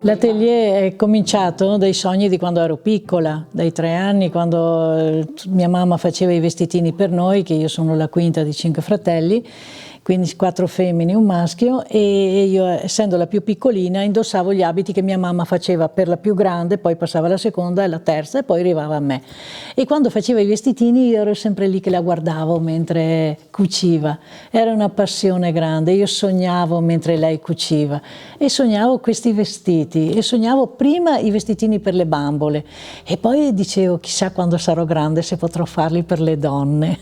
L'atelier è cominciato dai sogni di quando ero piccola, dai 3 anni, quando mia mamma faceva i vestitini per noi, che io sono la quinta di 5 fratelli, quindi 4 femmine e un maschio, e io, essendo la più piccolina, indossavo gli abiti che mia mamma faceva per la più grande, poi passava alla seconda e alla terza e poi arrivava a me. E quando faceva i vestitini io ero sempre lì che la guardavo mentre cuciva. Era una passione grande, io sognavo mentre lei cuciva e sognavo questi vestiti e sognavo prima i vestitini per le bambole e poi dicevo chissà quando sarò grande se potrò farli per le donne,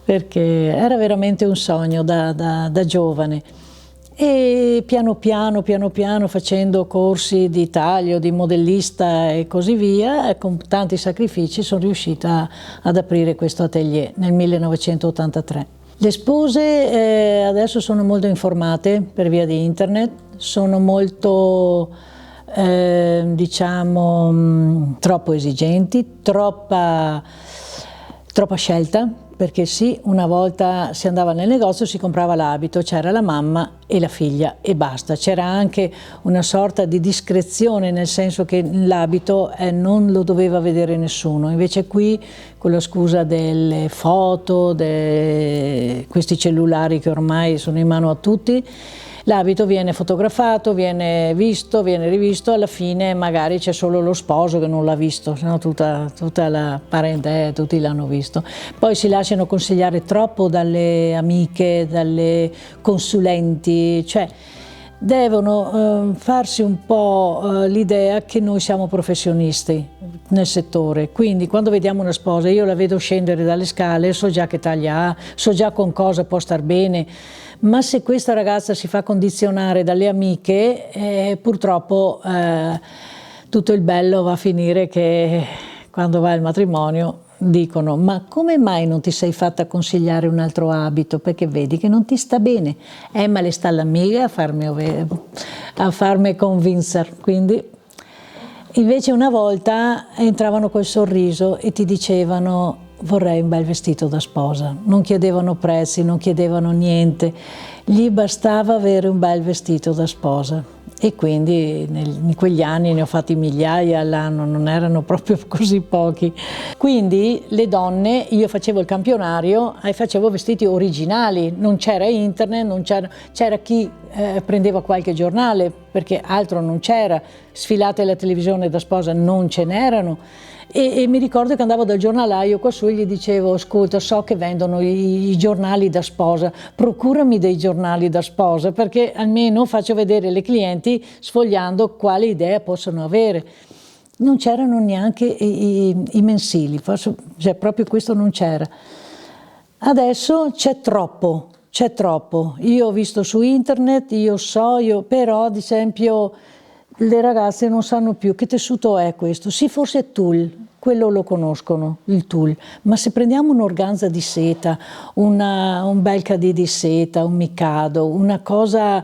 perché era veramente un sogno da giovane. E piano piano facendo corsi di taglio, di modellista e così via, con tanti sacrifici sono riuscita ad aprire questo atelier nel 1983. Le spose adesso sono molto informate per via di internet, sono molto diciamo troppo esigenti, troppa scelta, perché sì, una volta si andava nel negozio, si comprava l'abito, c'era la mamma e la figlia e basta. C'era anche una sorta di discrezione, nel senso che l'abito non lo doveva vedere nessuno. Invece qui, con la scusa delle foto, questi cellulari che ormai sono in mano a tutti, l'abito viene fotografato, viene visto, viene rivisto, alla fine magari c'è solo lo sposo che non l'ha visto, sennò tutta la parentela, tutti l'hanno visto. Poi si lasciano consigliare troppo dalle amiche, dalle consulenti, cioè devono farsi un po' l'idea che noi siamo professionisti nel settore, quindi quando vediamo una sposa io la vedo scendere dalle scale, so già che taglia ha, so già con cosa può star bene, ma se questa ragazza si fa condizionare dalle amiche, purtroppo tutto il bello va a finire che quando va al matrimonio dicono ma come mai non ti sei fatta consigliare un altro abito perché vedi che non ti sta bene, ma le sta l'amica a farmi convincere, quindi invece una volta entravano col sorriso e ti dicevano vorrei un bel vestito da sposa, non chiedevano prezzi, non chiedevano niente, gli bastava avere un bel vestito da sposa e quindi in quegli anni ne ho fatti migliaia all'anno, non erano proprio così pochi. Quindi le donne, io facevo il campionario e facevo vestiti originali, non c'era internet, c'era chi prendeva qualche giornale perché altro non c'era, sfilate alla televisione da sposa non ce n'erano. E mi ricordo che andavo dal giornalaio quassù e gli dicevo ascolta so che vendono i giornali da sposa, procurami dei giornali da sposa perché almeno faccio vedere alle clienti sfogliando quale idea possono avere. Non c'erano neanche i mensili, forse, cioè, proprio questo non c'era. Adesso c'è troppo, io ho visto su internet, però ad esempio le ragazze non sanno più che tessuto è questo, sì forse è tulle, quello lo conoscono, il tulle, ma se prendiamo un'organza di seta, un bel cadì di seta, un micado, una cosa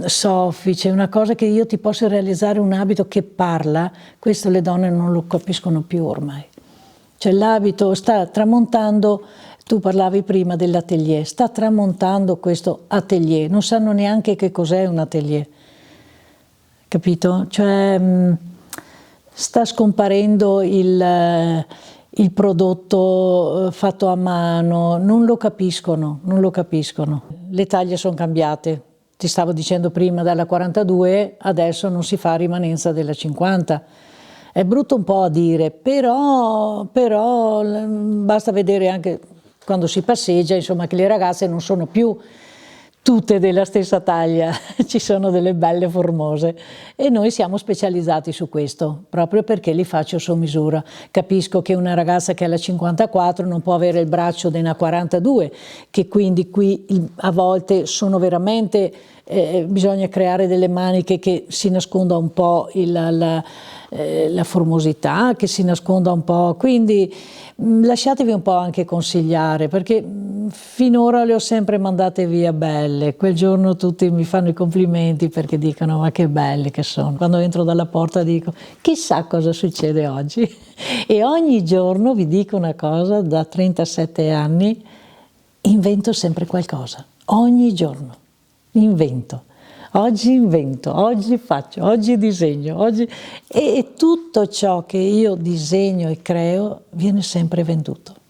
soffice, una cosa che io ti posso realizzare un abito che parla, questo le donne non lo capiscono più ormai. Cioè l'abito sta tramontando, tu parlavi prima dell'atelier, sta tramontando questo atelier, non sanno neanche che cos'è un atelier. Capito? Cioè sta scomparendo il prodotto fatto a mano, non lo capiscono. Le taglie sono cambiate, ti stavo dicendo prima dalla 42, adesso non si fa rimanenza della 50. È brutto un po' a dire, però basta vedere anche quando si passeggia, insomma, che le ragazze non sono più tutte della stessa taglia, ci sono delle belle formose e noi siamo specializzati su questo, proprio perché li faccio su misura. Capisco che una ragazza che ha la 54 non può avere il braccio della 42, che quindi qui a volte sono veramente, bisogna creare delle maniche che si nasconda un po' la formosità, che si nasconda un po', quindi lasciatevi un po' anche consigliare, perché finora le ho sempre mandate via belle, quel giorno tutti mi fanno i complimenti perché dicono ma che belle che sono, quando entro dalla porta dico chissà cosa succede oggi e ogni giorno vi dico una cosa, da 37 anni invento sempre qualcosa, ogni giorno invento. oggi invento, oggi faccio, oggi disegno, e tutto ciò che io disegno e creo viene sempre venduto.